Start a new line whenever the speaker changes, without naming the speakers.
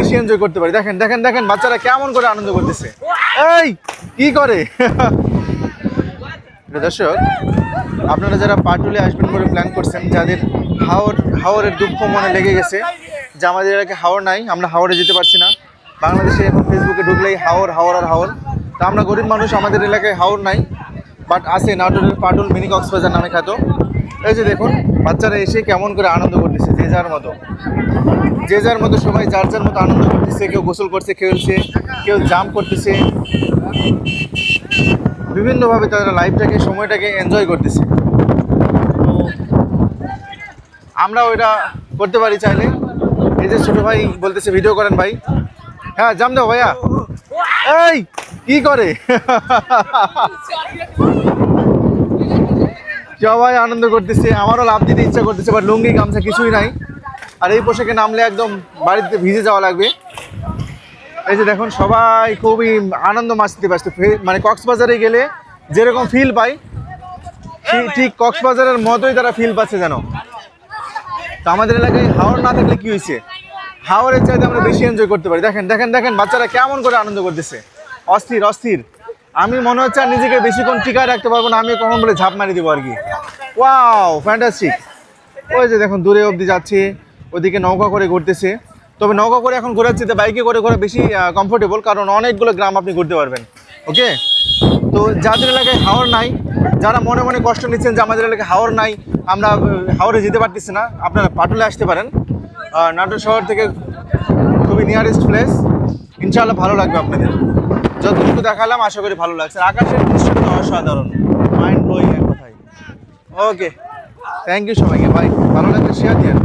বেশি এনজয় করতে পারি। দেখেন দেখেন দেখেন বাচ্চারা কেমন করে আনন্দ করতেছে। এই কি করে দর্শক, আপনারা যারা পাটুলে আসবেন বলে প্ল্যান করছেন, যাদের হাওরের দুঃখ মনে লেগে গেছে যে আমাদের এলাকায় হাওর নাই, আমরা হাওরে যেতে পারছি না। বাংলাদেশে এখন ফেসবুকে ঢুকলেই হাওর হাওর আর হাওর। তা আমরা গরিব মানুষ, আমাদের এলাকায় হাওর নাই, বাট আছে নাটোরের পাটুল মিনি কক্সবাজার নামে খ্যাত। এই যে দেখুন বাচ্চারা এসে কেমন করে আনন্দ করতেছে, যে যার মতো সবাই যার যার মতো আনন্দ করতেছে। কেউ গোসল করছে, খেলছে, কেউ জাম্প করতেছে, বিভিন্নভাবে তারা লাইফটাকে সময়টাকে এনজয় করতেছে। তো আমরা ওইটা করতে পারি চাইলে। এই যে ছোটো ভাই বলতেছে ভিডিও করেন ভাই। হ্যাঁ জাম দাও ভাইয়া। এই কি করে সবাই আনন্দ করতেছে, আমারও লাভ দিতে ইচ্ছা করতেছে, বাট লুঙ্গি গামছা কিছুই নাই। আর এই পোশাকে নামলে একদম বাড়িতে ভিজে যাওয়া লাগবে। এই যে দেখুন সবাই খুবই আনন্দ মাস্তিতে ব্যস্ত। মানে কক্সবাজারে গেলে যেরকম ফিল পাই, ঠিক কক্সবাজারের মতোই তারা ফিল পাচ্ছে যেন। তো আমাদের এলাকায় হাওর না থাকলে কি হয়েছে, হাওরের চাইতে আমরা বেশি এনজয় করতে পারি। দেখেন দেখেন দেখেন বাচ্চারা কেমন করে আনন্দ করতেছে, অস্থির অস্থির। আমি মনে হচ্ছে আর নিজেকে বেশিক্ষণ টিকায় রাখতে পারবো না, আমি কখন বলে ঝাঁপ মারি দেবো আর কি। Wow fantastic. ওই যে দেখুন দূরে অবধি যাচ্ছে, ওদিকে নৌকা করে ঘুরতেছে। তবে নৌকা করে এখন ঘোরাচ্ছি, তো বাইকে করে ঘোরা বেশি কমফোর্টেবল, কারণ অনেকগুলো গ্রাম আপনি ঘুরতে পারবেন। ওকে, তো যাদের এলাকায় হাওর নাই, যারা মনে মনে কষ্ট নিচ্ছেন যে আমাদের এলাকায় হাওর নাই, আমরা হাওরে যেতে পারতেছি না, আপনারা পাটুলে আসতে পারেন। নাটোর শহর থেকে খুবই নিয়ারেস্ট প্লেস। ইনশাআল্লাহ ভালো লাগবে আপনাদের। যতটুকু দেখালাম আশা করি ভালো লাগছে। আকাশের দৃশ্যটা অসাধারণ, মাইন্ড ব্লোয়িং এক কথায়। ওকে, থ্যাংক ইউ সবাইকে ভাই, ভালো লাগলে শেয়ার দিয়ে।